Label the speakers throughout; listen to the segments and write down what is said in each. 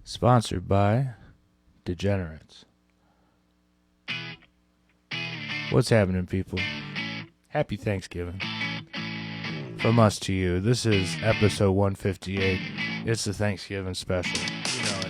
Speaker 1: Sponsored by Degenerates. What's happening, people? Happy Thanksgiving. From us to you, this is episode 158. It's the Thanksgiving special. You know it.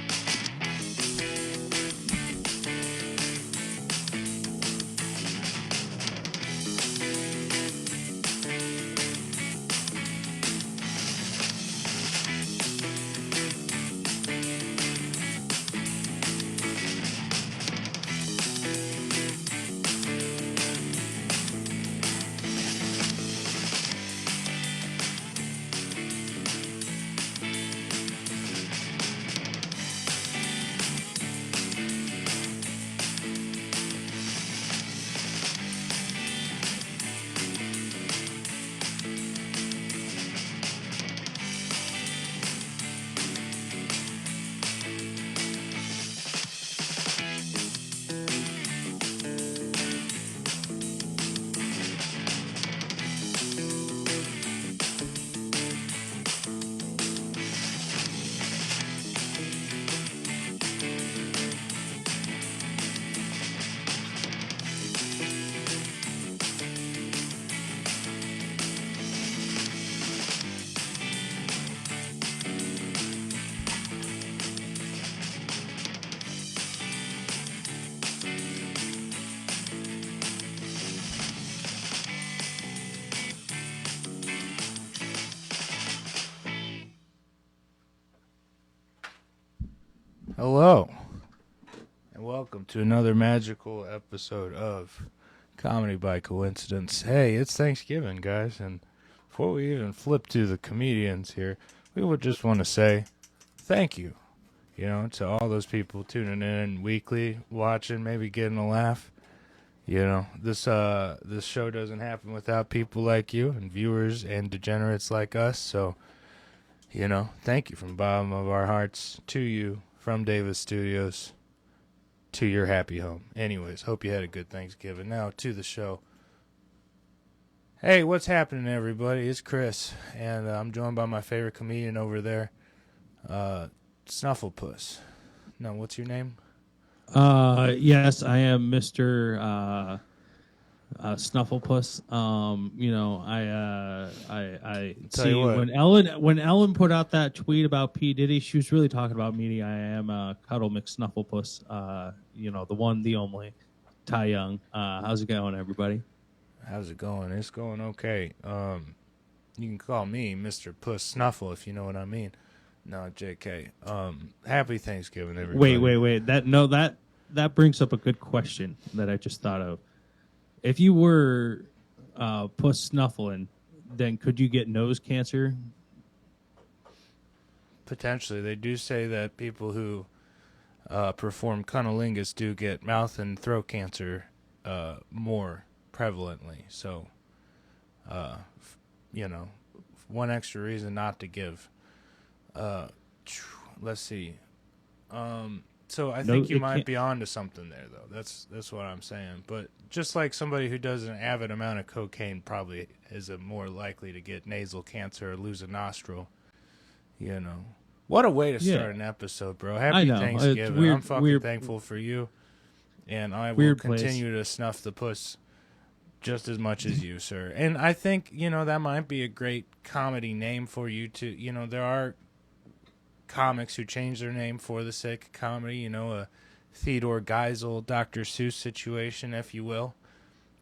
Speaker 1: Hello, and welcome to another magical episode of Comedy by Coincidence. Hey, it's Thanksgiving, guys, and before we even flip to the comedians here, we would just want to say thank you, to all those people tuning in weekly, watching, maybe getting a laugh. This show doesn't happen without people like you and viewers and degenerates like us, so, thank you from the bottom of our hearts to you. From Davis Studios to your happy home. Anyways, hope you had a good Thanksgiving. Now to the show. Hey, what's happening, everybody? It's Chris, and I'm joined by my favorite comedian over there, Snufflepuss. No, what's your name?
Speaker 2: Yes, I am Mr. Snufflepuss. I
Speaker 1: Tell
Speaker 2: see
Speaker 1: you what.
Speaker 2: when Ellen put out that tweet about P. Diddy, she was really talking about me. I am Cuddle McSnufflepuss. The one, the only, Ty Young. How's it going, everybody?
Speaker 1: How's it going? It's going okay. You can call me Mr. Puss Snuffle if you know what I mean. No, JK. Happy Thanksgiving, everybody.
Speaker 2: Wait. That brings up a good question that I just thought of. If you were Puss Snuffling, then could you get nose cancer?
Speaker 1: Potentially. They do say that people who perform cunnilingus do get mouth and throat cancer more prevalently. So, one extra reason not to give. Let's see. So I think you might be onto something there, though. That's what I'm saying. But just like somebody who does an avid amount of cocaine probably is more likely to get nasal cancer or lose a nostril. What a way to start an episode, bro. Happy Thanksgiving. I'm fucking thankful for you. And I will continue to snuff the puss just as much as you, sir. And I think, that might be a great comedy name for you to, there are comics who change their name for the sake of comedy, a Theodore Geisel, Dr. Seuss situation, if you will.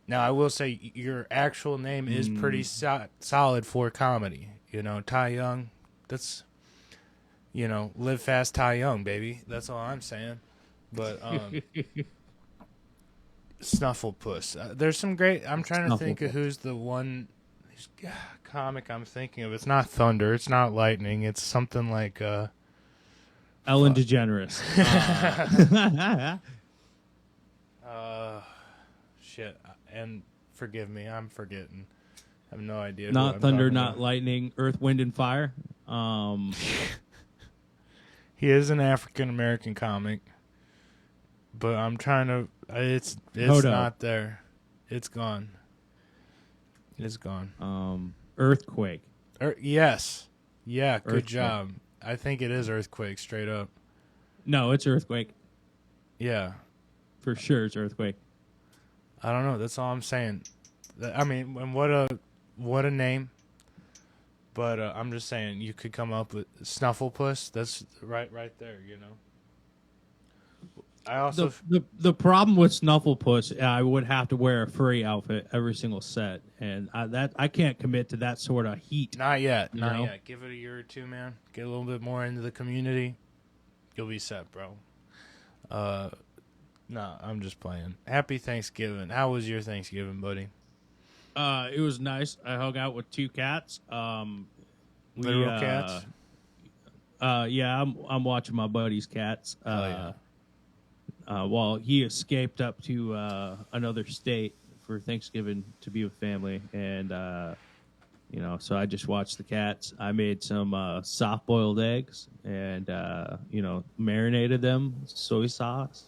Speaker 1: Now, I will say your actual name is pretty solid for comedy. Ty Young, that's, live fast Ty Young, baby. That's all I'm saying. But, Snufflepuss. There's some great, I'm trying to think of who's the one comic I'm thinking of. It's not Thunder. It's not Lightning. It's something like,
Speaker 2: Ellen DeGeneres.
Speaker 1: Shit. And forgive me, I'm forgetting. I have no idea.
Speaker 2: Not Thunder, not Lightning, Earth, Wind, and Fire.
Speaker 1: He is an African American comic, but I'm trying to. It's not there. It's gone. It's gone.
Speaker 2: Earthquake.
Speaker 1: Yes. Yeah. Good
Speaker 2: Earthquake.
Speaker 1: job. I think it is Earthquake. Straight up.
Speaker 2: No, it's earthquake.
Speaker 1: Yeah.
Speaker 2: For sure, it's earthquake.
Speaker 1: I don't know. That's all I'm saying. I mean, and what a name. But I'm just saying, you could come up with Snufflepuss. That's right there. You know. I also
Speaker 2: The problem with Snufflepuss, I would have to wear a furry outfit every single set, and I can't commit to that sort of heat.
Speaker 1: not yet.
Speaker 2: You
Speaker 1: Not
Speaker 2: know?
Speaker 1: yet. Give it a year or two, man. Get a little bit more into the community. You'll be set, bro. No, I'm just playing. Happy Thanksgiving. How was your Thanksgiving, buddy?
Speaker 2: It was nice. I hung out with 2 cats.
Speaker 1: Literal cats?
Speaker 2: Yeah, I'm watching my buddy's cats.
Speaker 1: Yeah.
Speaker 2: Well, he escaped up to another state for Thanksgiving to be with family, and so I just watched the cats. I made some soft-boiled eggs, and marinated them, soy sauce.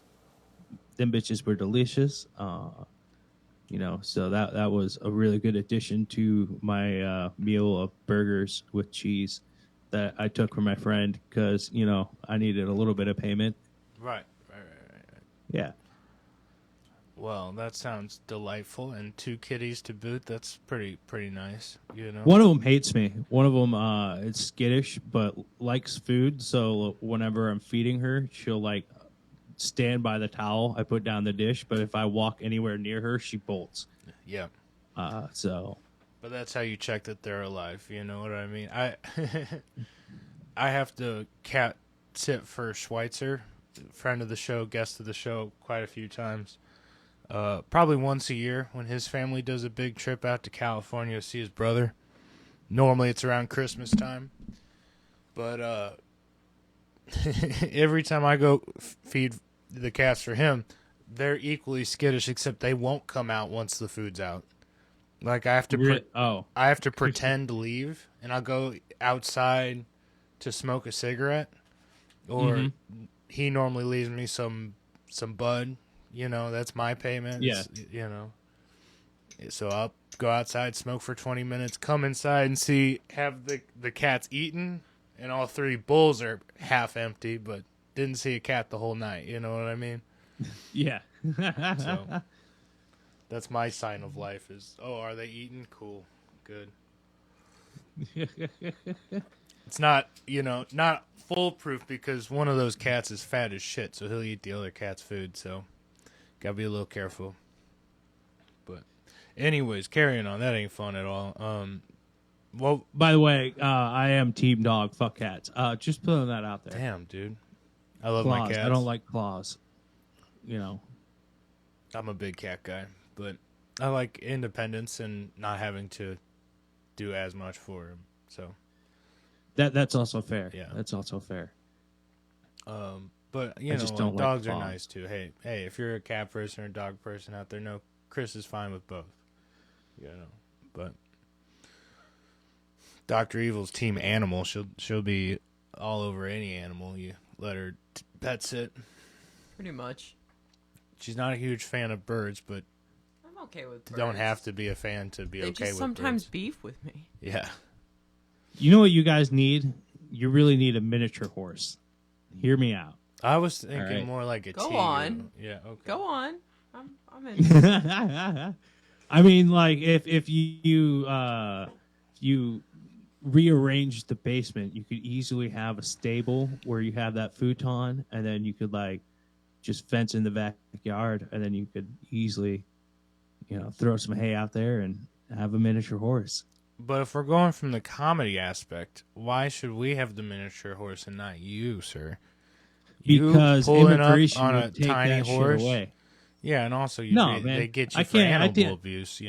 Speaker 2: Them bitches were delicious. So that was a really good addition to my meal of burgers with cheese that I took from my friend because I needed a little bit of payment.
Speaker 1: Right.
Speaker 2: Yeah.
Speaker 1: Well, that sounds delightful, and 2 kitties to boot. That's pretty nice. You know.
Speaker 2: One of them hates me. One of them is skittish but likes food. So whenever I'm feeding her, she'll stand by the towel. I put down the dish, but if I walk anywhere near her, she bolts.
Speaker 1: Yeah.
Speaker 2: But
Speaker 1: that's how you check that they're alive. You know what I mean? I have to cat sit for Schweitzer, friend of the show, guest of the show, quite a few times. Probably once a year when his family does a big trip out to California to see his brother. Normally it's around Christmas time. But every time I go feed the cats for him, they're equally skittish, except they won't come out once the food's out. Like I have to I have to pretend to leave, and I'll go outside to smoke a cigarette, or he normally leaves me some bud. That's my payment.
Speaker 2: Yeah.
Speaker 1: So I'll go outside, smoke for 20 minutes, come inside and have the cats eaten, and all 3 bowls are half empty, but didn't see a cat the whole night. You know what I mean?
Speaker 2: Yeah.
Speaker 1: So that's my sign of life is, are they eating? Cool. Good. It's not, not foolproof because one of those cats is fat as shit, so he'll eat the other cat's food, so gotta be a little careful. But anyways, carrying on. That ain't fun at all. Well,
Speaker 2: by the way, I am team dog. Fuck cats. Just putting that out there.
Speaker 1: Damn, dude. I love
Speaker 2: claws.
Speaker 1: my cats.
Speaker 2: I don't like claws.
Speaker 1: I'm a big cat guy, but I like independence and not having to do as much for him. So
Speaker 2: that's also fair.
Speaker 1: Yeah,
Speaker 2: that's also fair.
Speaker 1: But dogs are nice too. Hey, if you're a cat person or a dog person out there, no, Chris is fine with both. But Dr. Evil's team animal. She'll be all over any animal you let her pet sit.
Speaker 3: Pretty much.
Speaker 1: She's not a huge fan of birds, but
Speaker 3: I'm okay with birds.
Speaker 1: Don't have to be a fan to be okay with birds. They just
Speaker 3: sometimes beef with me.
Speaker 1: Yeah.
Speaker 2: You know what you guys need? You really need a miniature horse. Hear me out.
Speaker 1: I was thinking more like a
Speaker 3: Go
Speaker 1: tiger.
Speaker 3: on.
Speaker 1: Yeah, okay.
Speaker 3: Go on. I'm in.
Speaker 2: I mean, if you rearrange the basement, you could easily have a stable where you have that futon, and then you could just fence in the backyard, and then you could easily, throw some hay out there and have a miniature horse.
Speaker 1: But if we're going from the comedy aspect, why should we have the miniature horse and not you, sir?
Speaker 2: Because immigration
Speaker 1: on a
Speaker 2: would take
Speaker 1: tiny
Speaker 2: that
Speaker 1: horse.
Speaker 2: Shit away.
Speaker 1: Yeah, and also they get you for animal abuse,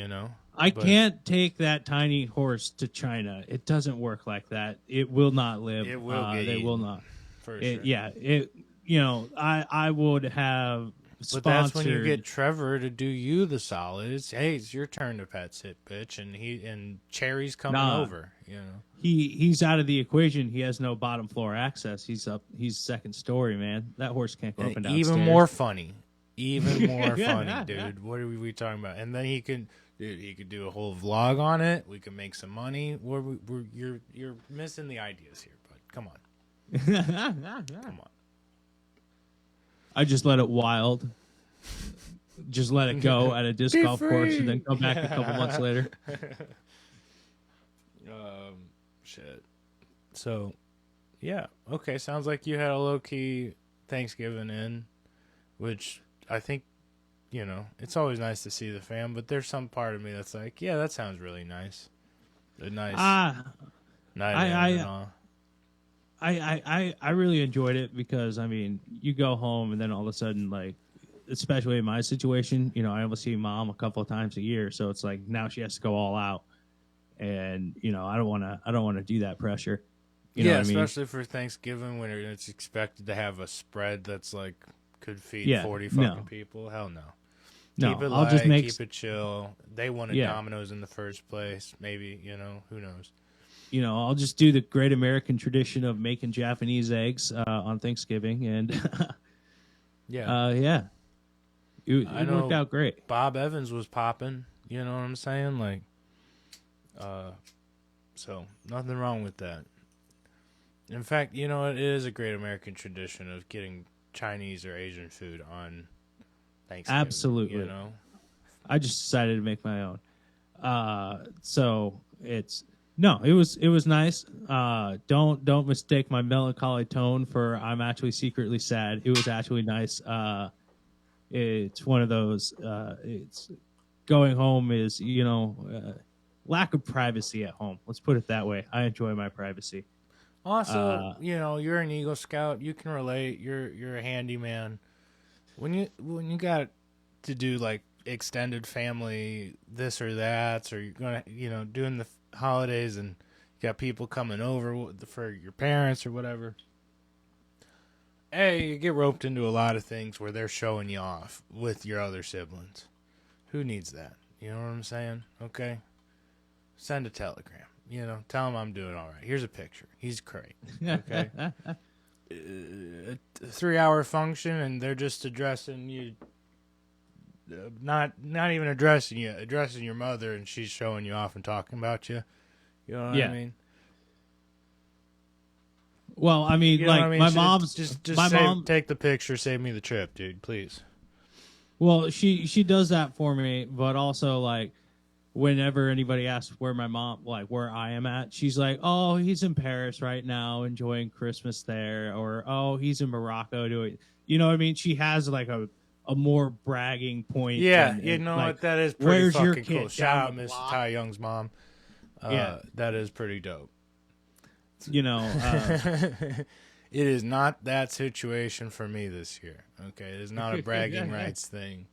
Speaker 2: I can't take that tiny horse to China. It doesn't work like that. It will not live.
Speaker 1: It will get
Speaker 2: They
Speaker 1: eaten,
Speaker 2: will not.
Speaker 1: For sure.
Speaker 2: Yeah. I would have sponsored.
Speaker 1: But that's when you get Trevor to do you the solid. It's your turn to pet sit, bitch, and Cherry's coming over.
Speaker 2: He's out of the equation. He has no bottom floor access. He's second story, man. That horse can't go up and down.
Speaker 1: Even more funny, dude. What are we talking about? And then he could do a whole vlog on it. We could make some money. You're missing the ideas here, bud. Come on. Come on.
Speaker 2: I just let it wild. Just let it go at a disc
Speaker 1: Be
Speaker 2: golf course and then
Speaker 1: free!
Speaker 2: come back a couple months later.
Speaker 1: Shit. So, yeah. Okay, sounds like you had a low-key Thanksgiving in, which I think, it's always nice to see the fam, but there's some part of me that's like, yeah, that sounds really nice. A nice night in and all.
Speaker 2: I really enjoyed it because, I mean, you go home and then all of a sudden, like, especially in my situation, I only see mom a couple of times a year, so it's like now she has to go all out, and I don't want to do that pressure. You know what I mean?
Speaker 1: Especially for Thanksgiving when it's expected to have a spread that's like could feed 40 fucking people. Hell no. Keep it
Speaker 2: I'll
Speaker 1: light,
Speaker 2: just make
Speaker 1: keep it chill. They wanted Domino's in the first place. Maybe, who knows?
Speaker 2: I'll just do the great American tradition of making Japanese eggs on Thanksgiving, and it worked out great.
Speaker 1: Bob Evans was popping. You know what I'm saying? Like, so nothing wrong with that. In fact, it is a great American tradition of getting Chinese or Asian food on Thanksgiving.
Speaker 2: Absolutely. I just decided to make my own. So it was nice. Don't mistake my melancholy tone for I'm actually secretly sad. It was actually nice. It's one of those. It's going home is lack of privacy at home. Let's put it that way. I enjoy my privacy.
Speaker 1: Also, you're an Eagle Scout. You can relate. You're a handyman. When you got to do like extended family this or that, or you're gonna doing the holidays and you got people coming over for your parents or whatever. Hey, you get roped into a lot of things where they're showing you off with your other siblings. Who needs that? You know what I'm saying? Okay. Send a telegram. Tell him I'm doing all right. Here's a picture. He's great. Okay. A 3-hour function, and they're just addressing you. Not even addressing you, addressing your mother, and she's showing you off and talking about you. You know what I mean?
Speaker 2: Well, I mean, my mom's
Speaker 1: mom take the picture, save me the trip, dude, please.
Speaker 2: Well, she does that for me, but also like whenever anybody asks where my mom, like where I am at, she's like, "Oh, he's in Paris right now, enjoying Christmas there," or "Oh, he's in Morocco doing." You know what I mean? She has like a more bragging point.
Speaker 1: Yeah,
Speaker 2: than,
Speaker 1: what? That is pretty fucking cool.
Speaker 2: Kid?
Speaker 1: Shout out Miss Ty Young's mom. That is pretty dope. It is not that situation for me this year. Okay, it is not a bragging rights thing.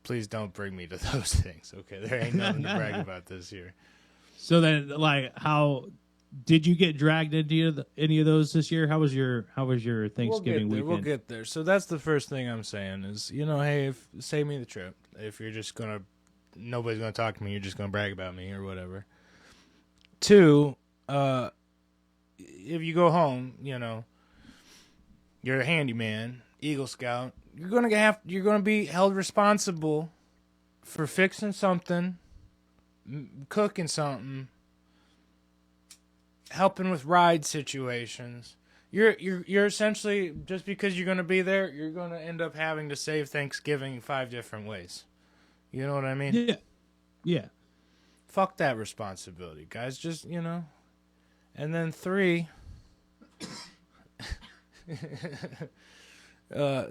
Speaker 1: Please don't bring me to those things. Okay, there ain't nothing to brag about this year.
Speaker 2: So then, like, how did you get dragged into any of those this year? How was your Thanksgiving weekend?
Speaker 1: We'll get there. So that's the first thing I'm saying is, hey, save me the trip. If you're just nobody's gonna talk to me, you're just gonna brag about me or whatever. 2, if you go home, you're a handyman, Eagle Scout. You're gonna be held responsible for fixing something, cooking something, helping with ride situations. You're essentially, just because you're gonna be there, you're gonna end up having to save Thanksgiving 5 different ways. You know what I mean?
Speaker 2: Yeah.
Speaker 1: Fuck that responsibility, guys. Just And then 3.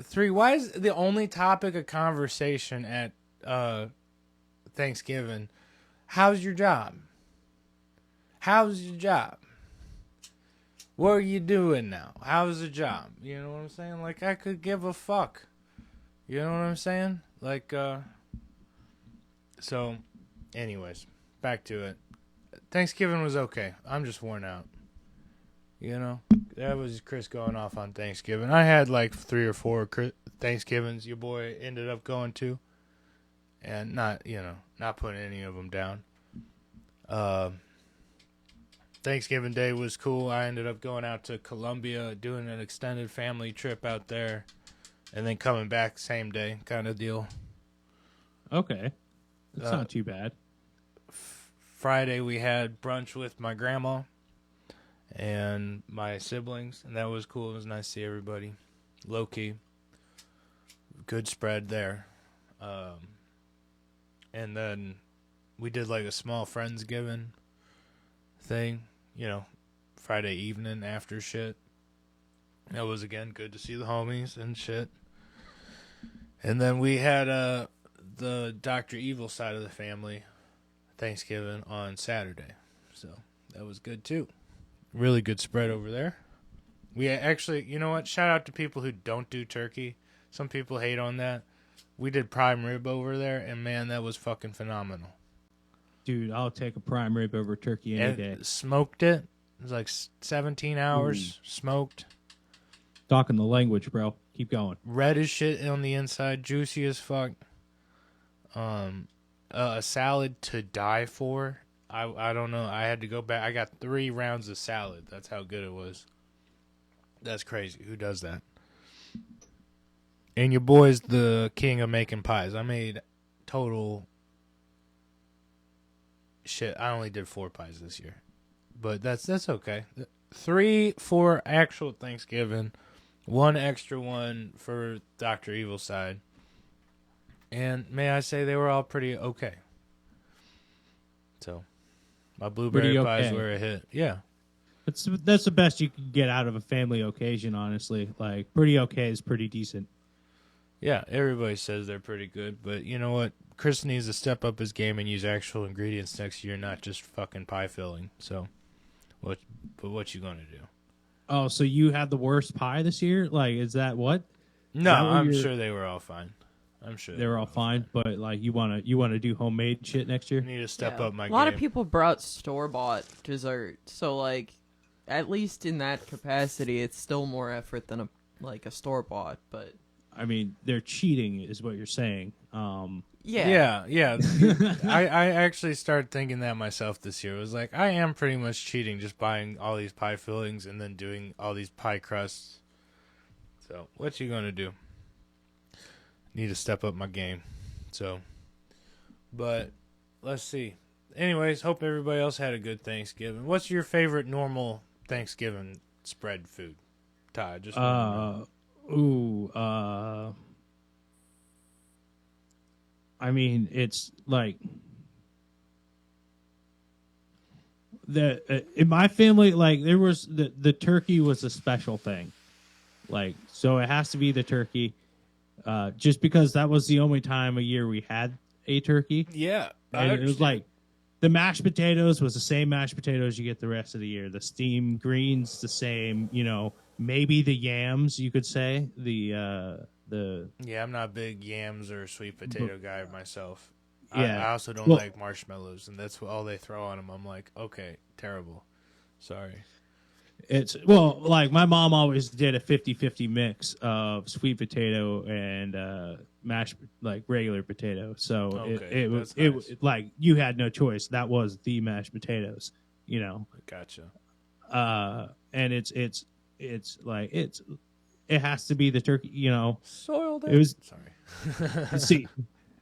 Speaker 1: 3. Why is the only topic of conversation at Thanksgiving? How's your job? How's your job? What are you doing now? How's the job? You know what I'm saying? Like, I could give a fuck. You know what I'm saying? Like, so, anyways, back to it. Thanksgiving was okay. I'm just worn out. That was Chris going off on Thanksgiving. I had like 3 or 4 Thanksgivings your boy ended up going to. And not putting any of them down. Thanksgiving Day was cool. I ended up going out to Colombia, doing an extended family trip out there, and then coming back same day kind of deal.
Speaker 2: Okay. That's not too bad.
Speaker 1: Friday we had brunch with my grandma and my siblings, and that was cool. It was nice to see everybody. Low key. good spread there. And then we did like a small Friendsgiving thing, Friday evening after shit. It was, again, good to see the homies and shit. And then we had the Dr. Evil side of the family Thanksgiving on Saturday. So that was good, too. Really good spread over there. We actually, you know what? Shout out to people who don't do turkey. Some people hate on that. We did prime rib over there, and man, that was fucking phenomenal.
Speaker 2: Dude, I'll take a prime rib over turkey any day.
Speaker 1: Smoked it. It was like 17 hours smoked.
Speaker 2: Talking the language, bro. Keep going.
Speaker 1: Red as shit on the inside, juicy as fuck. A salad to die for. I don't know. I had to go back. I got 3 rounds of salad. That's how good it was. That's crazy. Who does that? And your boy's the king of making pies. I made total shit. I only did 4 pies this year, but that's okay. 3 for actual Thanksgiving, 1 extra one for Dr. Evil side, and may I say they were all pretty okay. So my blueberry pies were a hit. Yeah.
Speaker 2: That's the best you can get out of a family occasion, honestly. Like, pretty okay is pretty decent.
Speaker 1: Yeah, everybody says they're pretty good, but you know what? Chris needs to step up his game and use actual ingredients next year, not just fucking pie filling. So, what you gonna do?
Speaker 2: Oh, so you had the worst pie this year? Like, is that what?
Speaker 1: No, I'm sure they were all fine. I'm sure
Speaker 2: they were all fine, but like, you wanna do homemade shit next year?
Speaker 1: I need to step up my game.
Speaker 3: A lot of people brought store-bought dessert, so like, at least in that capacity, it's still more effort than a store-bought, but...
Speaker 2: I mean, they're cheating, is what you're saying.
Speaker 1: Yeah. I actually started thinking that myself this year. It was like, I am pretty much cheating, just buying all these pie fillings and then doing all these pie crusts. So, what you gonna do? Need to step up my game. So, but let's see. Anyways, hope everybody else had a good Thanksgiving. What's your favorite normal Thanksgiving spread food, Ty? Just
Speaker 2: I mean, it's like in my family, like there was the turkey was a special thing, like so it has to be the turkey, just because that was the only time a year we had a turkey.
Speaker 1: Yeah,
Speaker 2: and it was like the mashed potatoes was the same mashed potatoes you get the rest of the year. The steamed greens the same, maybe the yams, you could say. Yeah,
Speaker 1: I'm not a big yams or sweet potato guy myself.
Speaker 2: Yeah.
Speaker 1: I also don't like marshmallows, and that's all they throw on them. I'm like, okay, terrible. Sorry.
Speaker 2: Like my mom always did a 50-50 mix of sweet potato and mashed, like regular potato. So it was like you had no choice. That was the mashed potatoes,
Speaker 1: Gotcha.
Speaker 2: And it has to be the turkey,
Speaker 1: Soiled it.
Speaker 2: It was
Speaker 1: sorry.
Speaker 2: See,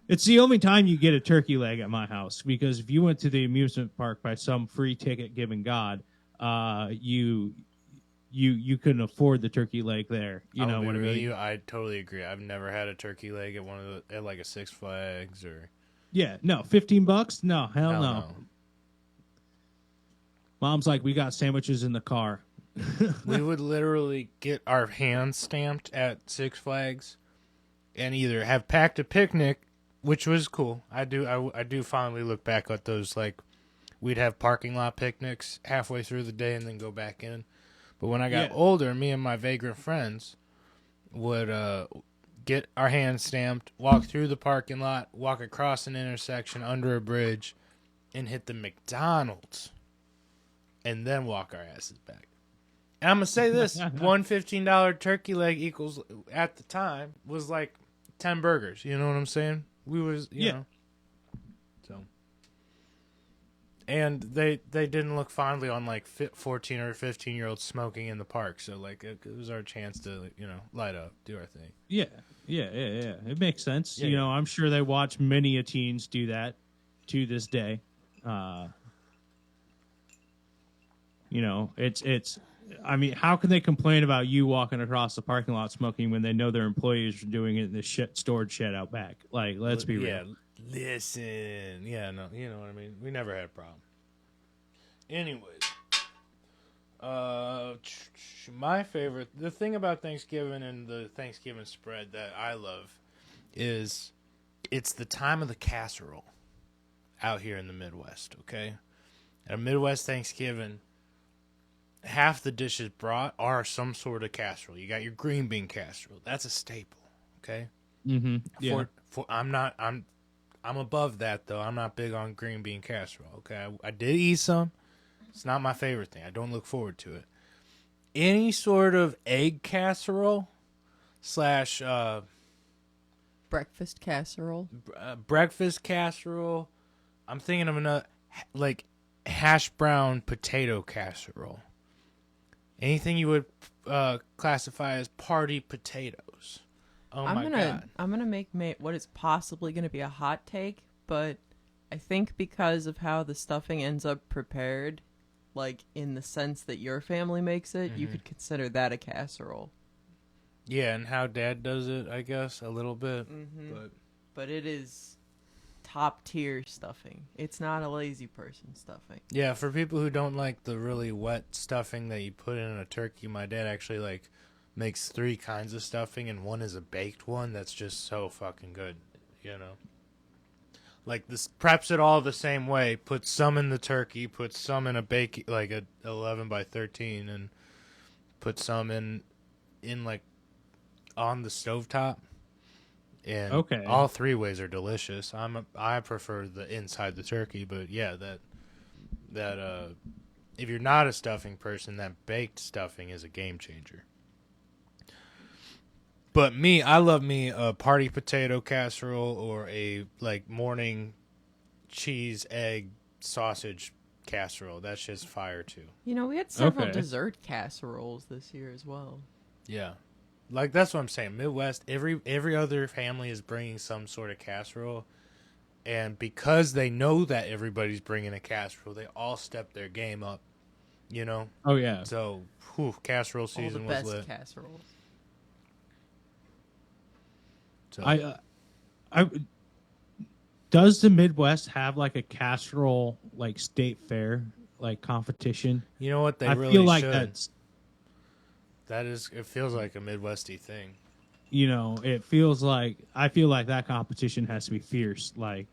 Speaker 2: it's the only time you get a turkey leg at my house, because if you went to the amusement park by some free ticket given God, you couldn't afford the turkey leg there. You know what I mean?
Speaker 1: I totally agree. I've never had a turkey leg at like a Six Flags or.
Speaker 2: Yeah, no, $15? No, hell no. Mom's like, we got sandwiches in the car.
Speaker 1: We would literally get our hands stamped at Six Flags, and either have packed a picnic, which was cool. I do fondly look back at those. Like, we'd have parking lot picnics halfway through the day and then go back in. But when I got older, me and my vagrant friends would get our hands stamped, walk through the parking lot, walk across an intersection under a bridge, and hit the McDonald's, and then walk our asses back. And I'm going to say this, one $15 turkey leg equals, at the time, was like 10 burgers. You know what I'm saying? We was, you know. So. And they didn't look fondly on like 14 or 15-year-olds smoking in the park. So like it was our chance to, light up, do our thing. Yeah.
Speaker 2: It makes sense. Yeah. I'm sure they watch many a teens do that to this day. I mean, how can they complain about you walking across the parking lot smoking when they know their employees are doing it in the storage shed out back? Like, let's be real.
Speaker 1: Listen. Yeah, no, you know what I mean. We never had a problem. Anyways, my favorite, the thing about Thanksgiving and the Thanksgiving spread that I love is it's the time of the casserole out here in the Midwest, okay? At a Midwest Thanksgiving, half the dishes brought are some sort of casserole. You got your green bean casserole. That's a staple, okay?
Speaker 2: Mm-hmm. Yeah.
Speaker 1: I'm above that though. I'm not big on green bean casserole, okay? I did eat some. It's not my favorite thing. I don't look forward to it. Any sort of egg casserole slash
Speaker 3: Breakfast casserole.
Speaker 1: breakfast casserole. I'm thinking of another, like hash brown potato casserole. Anything you would classify as party potatoes. Oh my God.
Speaker 3: I'm gonna make what is possibly gonna be a hot take, but I think because of how the stuffing ends up prepared, like in the sense that your family makes it, you could consider that a casserole.
Speaker 1: Yeah, and how Dad does it, I guess, a little bit.
Speaker 3: But it is top tier stuffing. It's not a lazy person stuffing.
Speaker 1: Yeah, for people who don't like the really wet stuffing that you put in a turkey, my dad actually makes 3 kinds of stuffing, and one is a baked one that's just so fucking good, you know. Like this preps it all the same way. Puts some in the turkey, puts some in a bake like a 11 by 13, and put some in like on the stovetop. And all 3 ways are delicious. I prefer the inside the turkey, but yeah, that if you're not a stuffing person, that baked stuffing is a game changer. But I love me a party potato casserole or a like morning cheese, egg, sausage casserole. That's just fire too.
Speaker 3: You know, we had several dessert casseroles this year as well.
Speaker 1: Yeah. Like that's what I'm saying. Midwest, every other family is bringing some sort of casserole. And because they know that everybody's bringing a casserole, they all step their game up, you know?
Speaker 2: Oh, yeah.
Speaker 1: So, casserole season was lit.
Speaker 3: All the best casseroles.
Speaker 1: So.
Speaker 2: I does the Midwest have like a casserole like state fair like competition?
Speaker 1: You know what, they
Speaker 2: I
Speaker 1: really
Speaker 2: feel like
Speaker 1: should.
Speaker 2: it
Speaker 1: feels like a Midwesty thing.
Speaker 2: You know, I feel like that competition has to be fierce. Like,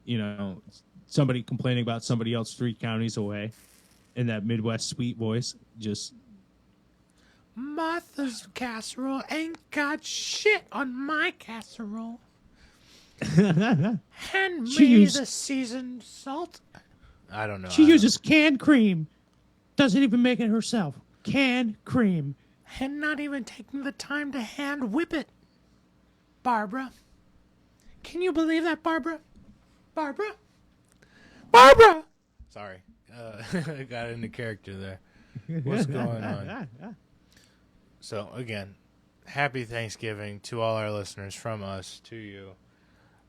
Speaker 2: you know, somebody complaining about somebody else 3 counties away in that Midwest sweet voice, just
Speaker 1: Martha's casserole ain't got shit on my casserole. Hand me the seasoned salt. I don't know.
Speaker 2: She uses canned cream. Doesn't even make it herself. Canned cream.
Speaker 1: And not even taking the time to hand whip it. Barbara. Can you believe that, Barbara? Barbara? Barbara! Sorry. I got into character there. What's going on? So, again, happy Thanksgiving to all our listeners from us to you.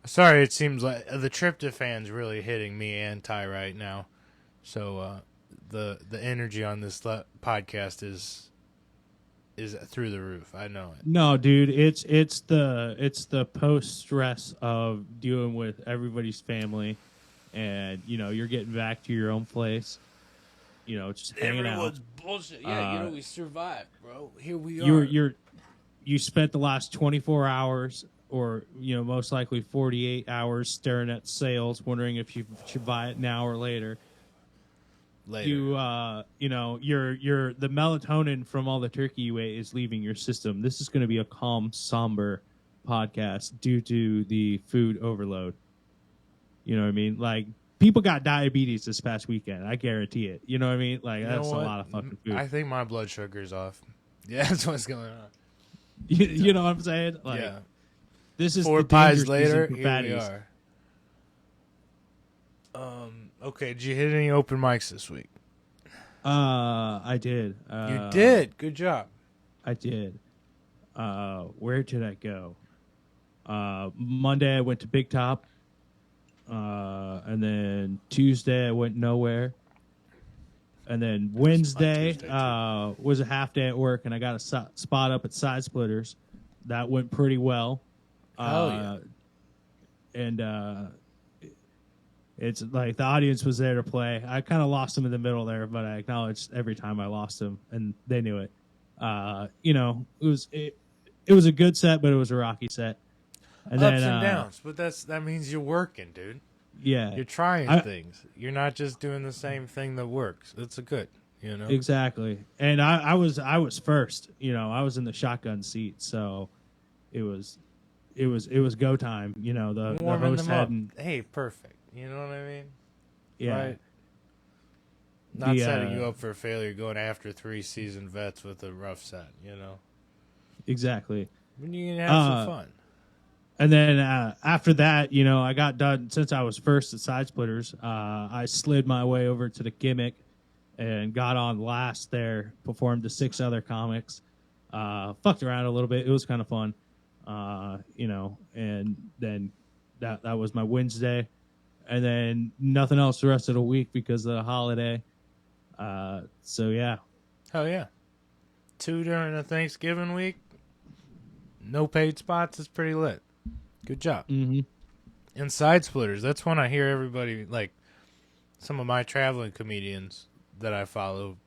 Speaker 1: Sorry, it seems like the tryptophan's really hitting me and Ty right now. So, the energy on this podcast is through the roof. I know it.
Speaker 2: No, dude, it's the post stress of dealing with everybody's family, and you know you're getting back to your own place. You know, just hanging out.
Speaker 1: Everyone's bullshit. Yeah, we survived, bro. Here we are.
Speaker 2: You spent the last 24 hours, or you know, most likely 48 hours, staring at sales, wondering if you should buy it now or later. You know, the melatonin from all the turkey you ate is leaving your system. This is going to be a calm, somber podcast due to the food overload. You know what I mean? Like, people got diabetes this past weekend. I guarantee it. You know what I mean? Like, that's a lot of fucking food.
Speaker 1: I think my blood sugar's off. Yeah, that's what's going on.
Speaker 2: You know what I'm saying? Like,
Speaker 1: yeah.
Speaker 2: This is
Speaker 1: 4
Speaker 2: the
Speaker 1: pies later,
Speaker 2: here
Speaker 1: we are. Okay, did you hit any open mics this week?
Speaker 2: I did.
Speaker 1: You did? Good job.
Speaker 2: I did. Where did I go? Monday I went to Big Top. And then Tuesday I went nowhere. And then Wednesday
Speaker 1: Tuesday,
Speaker 2: was a half day at work, and I got a spot up at Side Splitters. That went pretty well.
Speaker 1: Yeah.
Speaker 2: And it's like the audience was there to play. I kind of lost them in the middle there, but I acknowledged every time I lost them, and they knew it. It was a good set, but it was a rocky set. And
Speaker 1: Ups and downs, but that means you're working, dude.
Speaker 2: Yeah,
Speaker 1: You're trying things. You're not just doing the same thing that works. It's a good,
Speaker 2: Exactly. And I was first. I was in the shotgun seat, so it was go time. The
Speaker 1: warming
Speaker 2: host
Speaker 1: them up.
Speaker 2: had
Speaker 1: Hey, perfect. You know what I mean?
Speaker 2: Yeah.
Speaker 1: Right? Not setting you up for failure going after 3 seasoned vets with a rough set,
Speaker 2: Exactly.
Speaker 1: When you can have some fun.
Speaker 2: And then after that, I got done. Since I was first at Side Splitters, I slid my way over to the Gimmick and got on last there, performed to 6 other comics. Fucked around a little bit. It was kind of fun. And then that was my Wednesday. And then nothing else the rest of the week because of the holiday. So, yeah.
Speaker 1: Hell yeah. 2 during the Thanksgiving week. No paid spots is pretty lit. Good job.
Speaker 2: Mm-hmm.
Speaker 1: And Side Splitters, that's when I hear everybody, like some of my traveling comedians that I follow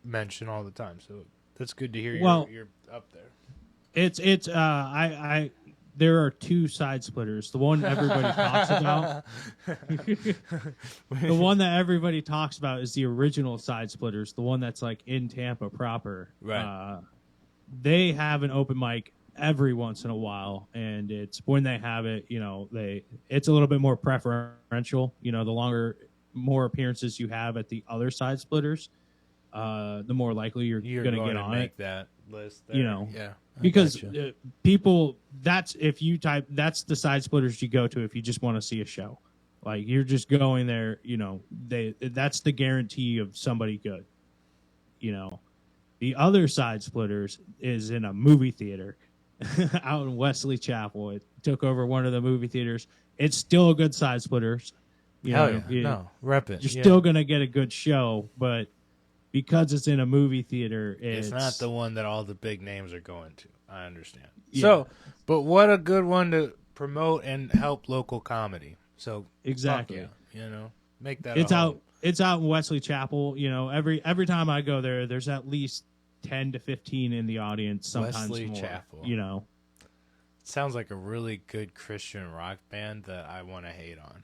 Speaker 1: mention all the time. So that's good to hear you're up there.
Speaker 2: There are 2 Side Splitters. The one everybody talks about. The one that everybody talks about is the original Side Splitters, the one that's like in Tampa proper.
Speaker 1: Right.
Speaker 2: They have an open mic every once in a while, and it's when they have it, it's a little bit more preferential. The more appearances you have at the other Side Splitters, the more likely you're going to get on
Speaker 1: make
Speaker 2: it.
Speaker 1: That list there.
Speaker 2: Yeah. Because people, if you type, that's the Side Splitters you go to if you just want to see a show. Like, you're just going there, that's the guarantee of somebody good. The other Side Splitters is in a movie theater out in Wesley Chapel. It took over one of the movie theaters. It's still a good Side Splitters.
Speaker 1: Rep it.
Speaker 2: You're still going to get a good show, but because it's in a movie theater,
Speaker 1: it's not the one that all the big names are going to. I understand.
Speaker 2: Yeah.
Speaker 1: So, but what a good one to promote and help local comedy. So
Speaker 2: exactly,
Speaker 1: make that.
Speaker 2: It's out in Wesley Chapel. Every time I go there, there's at least 10 to 15 in the audience. Sometimes
Speaker 1: Wesley
Speaker 2: more.
Speaker 1: Chapel. Sounds like a really good Christian rock band that I want to hate on.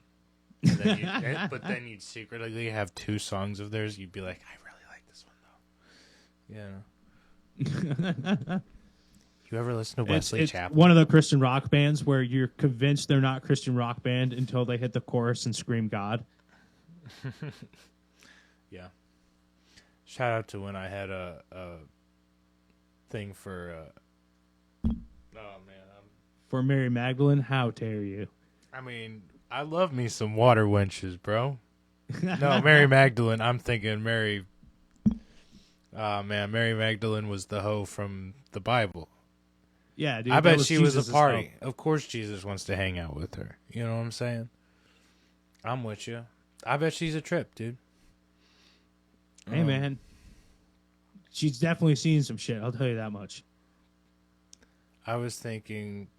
Speaker 1: But then you'd secretly have 2 songs of theirs. You'd be like, I really like this one though. You ever listen to Wesley Chapel?
Speaker 2: One of the Christian rock bands where you're convinced they're not Christian rock band until they hit the chorus and scream God.
Speaker 1: Yeah. Shout out to when I had a thing for
Speaker 2: for Mary Magdalene. How dare you?
Speaker 1: I mean, I love me some water wenches, bro. No, Mary Magdalene. I'm thinking Mary. Mary Magdalene was the hoe from the Bible.
Speaker 2: Yeah, dude.
Speaker 1: I bet she was a party. Of course Jesus wants to hang out with her. You know what I'm saying? I'm with you. I bet she's a trip, dude.
Speaker 2: Hey, man. She's definitely seen some shit, I'll tell you that much.
Speaker 1: I was thinking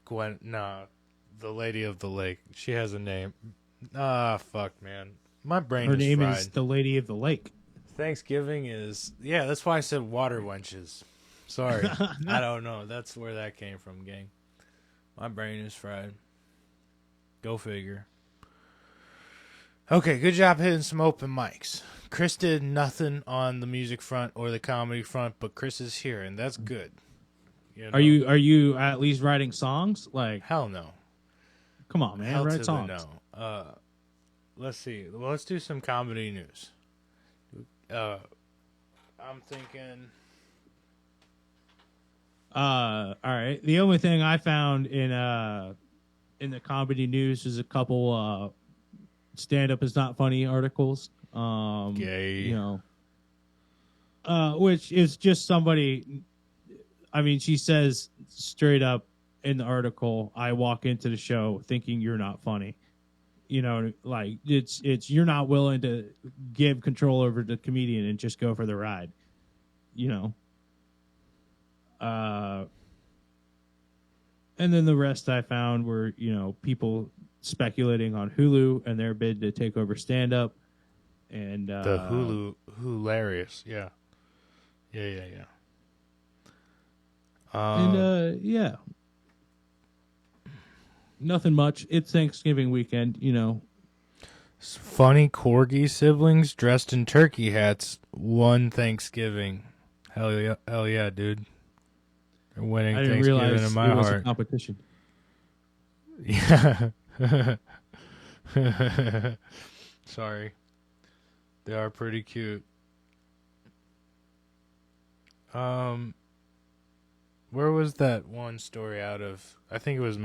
Speaker 1: Gwen, the Lady of the Lake. She has a name. Fuck, man. My brain
Speaker 2: Her
Speaker 1: is
Speaker 2: name
Speaker 1: fried.
Speaker 2: is the Lady of the Lake.
Speaker 1: Thanksgiving is... Yeah, that's why I said water wenches. Sorry. I don't know. That's where that came from, gang. My brain is fried. Go figure. Okay, good job hitting some open mics. Chris did nothing on the music front or the comedy front, but Chris is here, and that's good.
Speaker 2: Are you at least writing songs? Like,
Speaker 1: hell no.
Speaker 2: Come on, man. Write songs.
Speaker 1: No. Let's see. Well, let's do some comedy news. I'm thinking.
Speaker 2: All right. The only thing I found in the comedy news is a couple stand up is not funny articles.
Speaker 1: Gay.
Speaker 2: Which is just somebody. I mean, she says straight up in the article, "I walk into the show thinking you're not funny." You know, like it's you're not willing to give control over the comedian and just go for the ride. You know. And then the rest I found were, you know, people speculating on Hulu and their bid to take over stand up. And
Speaker 1: the Hulu hilarious, yeah.
Speaker 2: Yeah. Nothing much. It's Thanksgiving weekend, you know.
Speaker 1: Funny corgi siblings dressed in turkey hats won Thanksgiving. Hell yeah, dude. They're winning
Speaker 2: I didn't
Speaker 1: Thanksgiving
Speaker 2: realize
Speaker 1: in my
Speaker 2: it was
Speaker 1: heart.
Speaker 2: a competition.
Speaker 1: Yeah. Sorry. They are pretty cute. Where was that one story out of? I think it was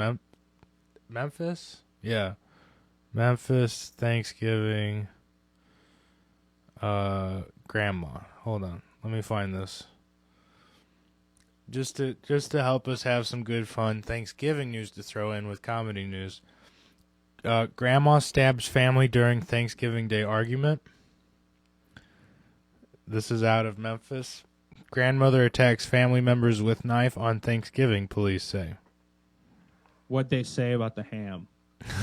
Speaker 1: Memphis? Yeah. Memphis, Thanksgiving, grandma. Hold on. Let me find this. Just to help us have some good fun Thanksgiving news to throw in with comedy news. Grandma stabs family during Thanksgiving Day argument. This is out of Memphis. Grandmother attacks family members with knife on Thanksgiving, police say.
Speaker 2: What they say about the ham.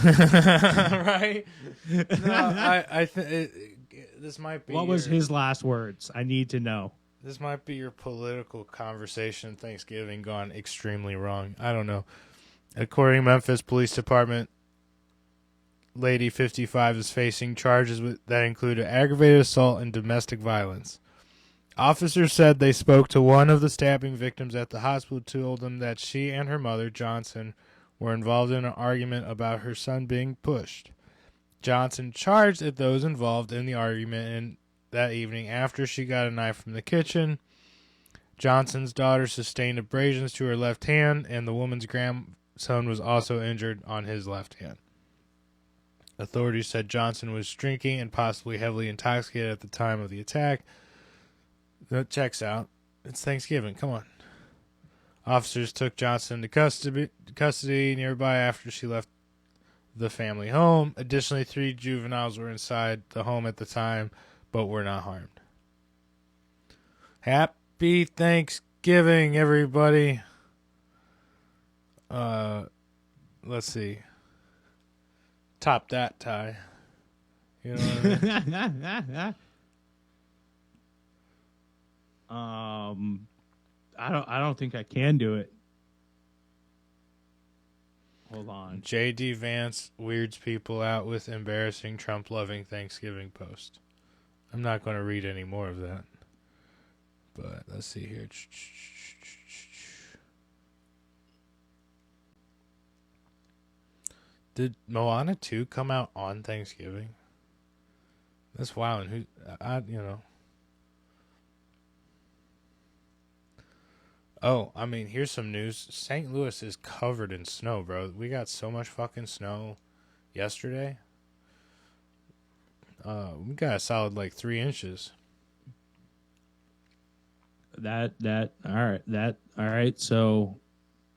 Speaker 1: Right? No, I think this might be.
Speaker 2: What was his last words? I need to know.
Speaker 1: This might be your political conversation Thanksgiving gone extremely wrong. I don't know. According to Memphis Police Department, Lady 55 is facing charges that include aggravated assault and domestic violence. Officers said they spoke to one of the stabbing victims at the hospital, told them that she and her mother, Johnson, were involved in an argument about her son being pushed. Johnson charged at those involved in the argument that evening after she got a knife from the kitchen. Johnson's daughter sustained abrasions to her left hand, and the woman's grandson was also injured on his left hand. Authorities said Johnson was drinking and possibly heavily intoxicated at the time of the attack. That checks out. It's Thanksgiving. Come on. Officers took Johnson to custody nearby after she left the family home. Additionally, 3 juveniles were inside the home at the time, but were not harmed. Happy Thanksgiving, everybody. Let's see. Top that, Ty. You know what I mean?
Speaker 2: I don't think I can do it. Hold on.
Speaker 1: J.D. Vance weirds people out with embarrassing Trump-loving Thanksgiving post. I'm not going to read any more of that. But let's see here. Did Moana 2 come out on Thanksgiving? That's wild. And Oh, I mean, here's some news. St. Louis is covered in snow, bro. We got so much fucking snow yesterday. We got a solid like 3 inches.
Speaker 2: All right. So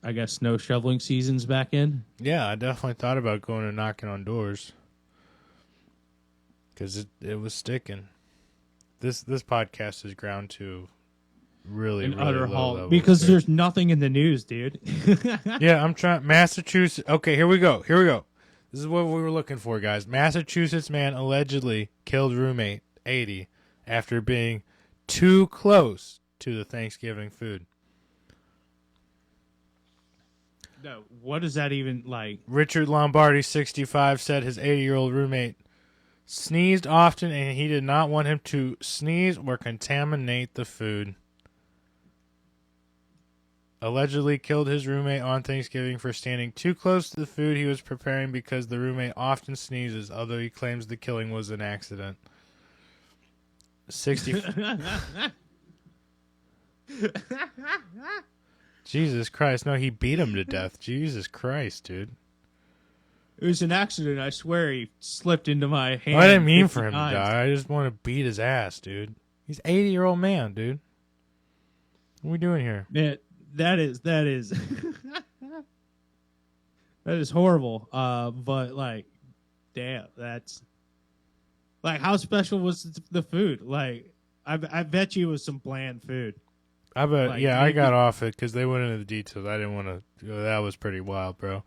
Speaker 2: I guess snow shoveling season's back in.
Speaker 1: Yeah, I definitely thought about going and knocking on doors. Because it was sticking. This podcast is ground to really
Speaker 2: utter
Speaker 1: low
Speaker 2: halt
Speaker 1: levels
Speaker 2: because
Speaker 1: here.
Speaker 2: there's nothing in the news, dude.
Speaker 1: Yeah, I'm trying. Massachusetts. Okay, here we go. This is what we were looking for, guys. Massachusetts man allegedly killed roommate 80 after being too close to the Thanksgiving food.
Speaker 2: No, what is that even like?
Speaker 1: Richard Lombardi, 65, said his 80-year-old roommate sneezed often and he did not want him to sneeze or contaminate the food. Allegedly killed his roommate on Thanksgiving for standing too close to the food he was preparing because the roommate often sneezes, although he claims the killing was an accident. 60. Jesus Christ. No, he beat him to death. Jesus Christ, dude.
Speaker 2: It was an accident. I swear he slipped into my hand.
Speaker 1: I didn't mean for him
Speaker 2: times.
Speaker 1: to die. I just want to beat his ass, dude. He's an 80-year-old man, dude. What are we doing here?
Speaker 2: Man, that is that is horrible. But like, damn, that's like, how special was the food? Like, I bet you it was some bland food.
Speaker 1: I bet.
Speaker 2: Like,
Speaker 1: Yeah, I
Speaker 2: maybe-
Speaker 1: got off it because they went into the details. I didn't want to. That was pretty wild, bro.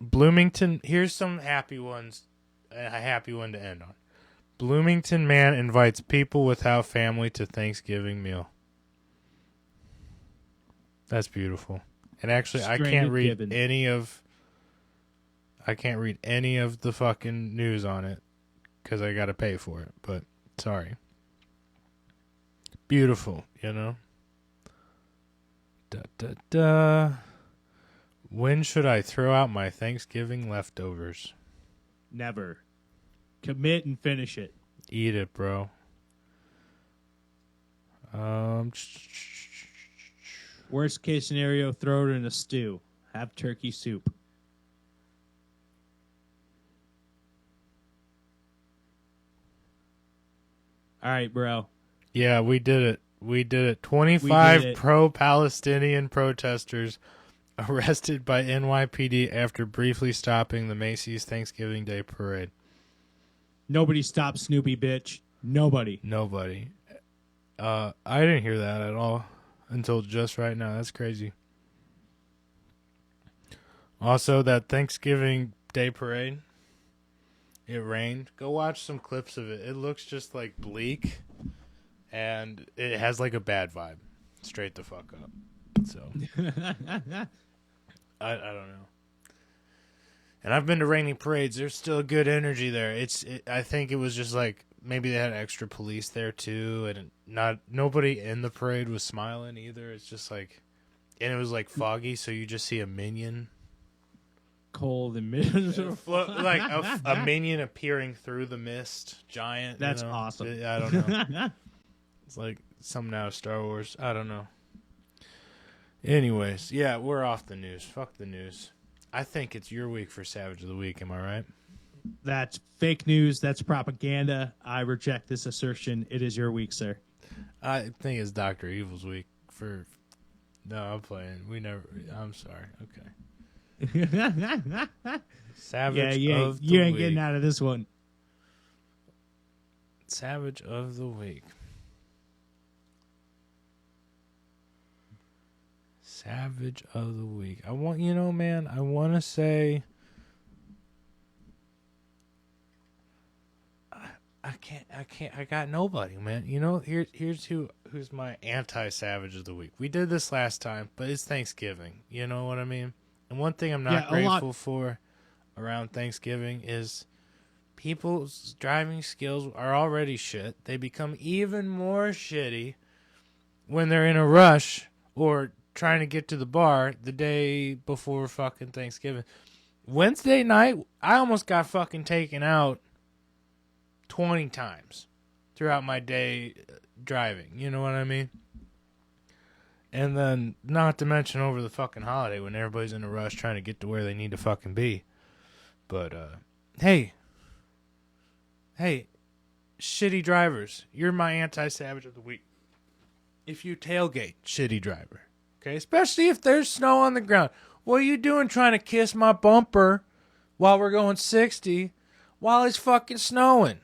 Speaker 1: Bloomington. Here's some happy ones. A happy one to end on. Bloomington man invites people without family to Thanksgiving meal. That's beautiful. And actually, I can't read any of the fucking news on it because I got to pay for it. But sorry. Beautiful, you know. Da da da. When should I throw out my Thanksgiving leftovers?
Speaker 2: Never. Commit and finish it.
Speaker 1: Eat it, bro.
Speaker 2: Worst case scenario, throw it in a stew. Have turkey soup. All right, bro.
Speaker 1: Yeah, we did it. 25 pro-Palestinian protesters arrested by NYPD after briefly stopping the Macy's Thanksgiving Day parade.
Speaker 2: Nobody stopped Snoopy, bitch. Nobody.
Speaker 1: I didn't hear that at all until just right now. That's crazy. Also, that Thanksgiving Day parade, it rained. Go watch some clips of it. It looks just like bleak, and it has like a bad vibe. Straight the fuck up. So, I don't know. And I've been to rainy parades. There's still a good energy there. I think it was just like maybe they had extra police there too, and nobody in the parade was smiling either. It's just like, and it was like foggy, so you just see a minion,
Speaker 2: cold and miserable,
Speaker 1: like a minion appearing through the mist, giant.
Speaker 2: That's awesome.
Speaker 1: I don't know. It's like something out of Star Wars. I don't know. Anyways, yeah, we're off the news. Fuck the news. I think it's your week for Savage of the Week. Am I right?
Speaker 2: That's fake news. That's propaganda. I reject this assertion. It is your week, sir.
Speaker 1: I think it's Dr. Evil's week for... No, I'm playing. I'm sorry. Okay. Savage of the Week.
Speaker 2: You ain't getting out of this one.
Speaker 1: Savage of the Week. Savage of the Week. I want to say... I got nobody, man. You know, here's who's my anti-Savage of the Week. We did this last time, but it's Thanksgiving. You know what I mean? And one thing I'm not grateful for around Thanksgiving is people's driving skills are already shit. They become even more shitty when they're in a rush or trying to get to the bar the day before fucking Thanksgiving. Wednesday night, I almost got fucking taken out 20 times throughout my day driving. You know what I mean? And then, not to mention over the fucking holiday when everybody's in a rush trying to get to where they need to fucking be. But, hey, shitty drivers, you're my anti-Savage of the Week. If you tailgate, shitty driver. Okay, especially if there's snow on the ground. What are you doing trying to kiss my bumper while we're going 60 while it's fucking snowing?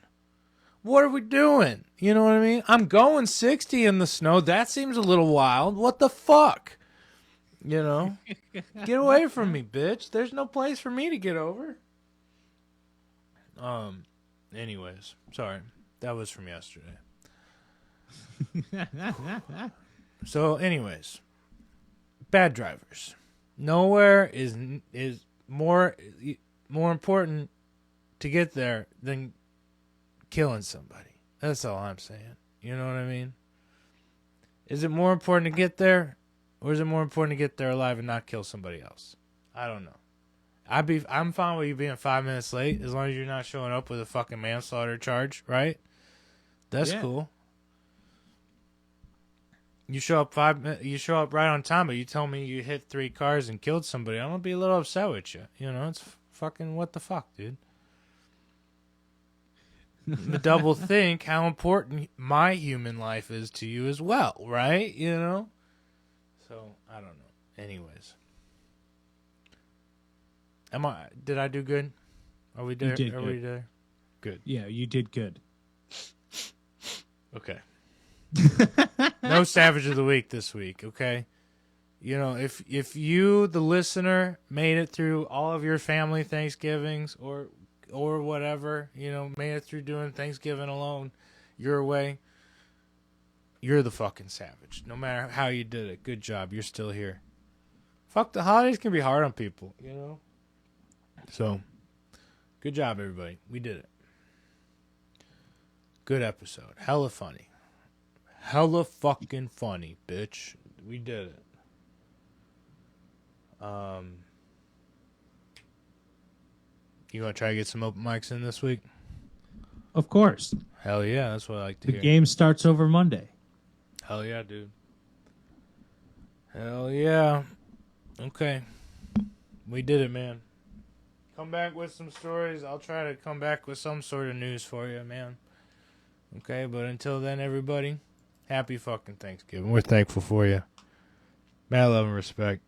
Speaker 1: What are we doing? You know what I mean? I'm going 60 in the snow. That seems a little wild. What the fuck? You know? Get away from me, bitch. There's no place for me to get over. Anyways, sorry. That was from yesterday. So, anyways, bad drivers. Nowhere is more important to get there than killing somebody. That's all I'm saying. You know what I mean? Is it more important to get there, or is it more important to get there alive and not kill somebody else? I don't know. I'm fine with you being 5 minutes late as long as you're not showing up with a fucking manslaughter charge, right? That's cool. You show up right on time, but you tell me you hit 3 cars and killed somebody. I'm gonna be a little upset with you. You know, it's fucking what the fuck, dude. The double think how important my human life is to you as well, right? You know? So, I don't know. Anyways. Did I do good? Are we there?
Speaker 2: You did
Speaker 1: Are
Speaker 2: good.
Speaker 1: we there? Good.
Speaker 2: Yeah, you did good.
Speaker 1: Okay. No Savage of the Week this week, okay? You know, if you, the listener, made it through all of your family Thanksgivings or whatever, you know, made it through doing Thanksgiving alone your way, you're the fucking savage. No matter how you did it. Good job. You're still here. Fuck, the holidays can be hard on people, you know? So, good job, everybody. We did it. Good episode. Hella funny. Hella fucking funny, bitch. We did it. You gonna try to get some open mics in this week?
Speaker 2: Of course.
Speaker 1: Hell yeah, that's what I like to
Speaker 2: The
Speaker 1: hear.
Speaker 2: game starts over Monday.
Speaker 1: Hell yeah, dude. Hell yeah. Okay. We did it, man. Come back with some stories. I'll try to come back with some sort of news for you, man. Okay, but until then, everybody, happy fucking Thanksgiving. We're thankful for you. Mad love and respect.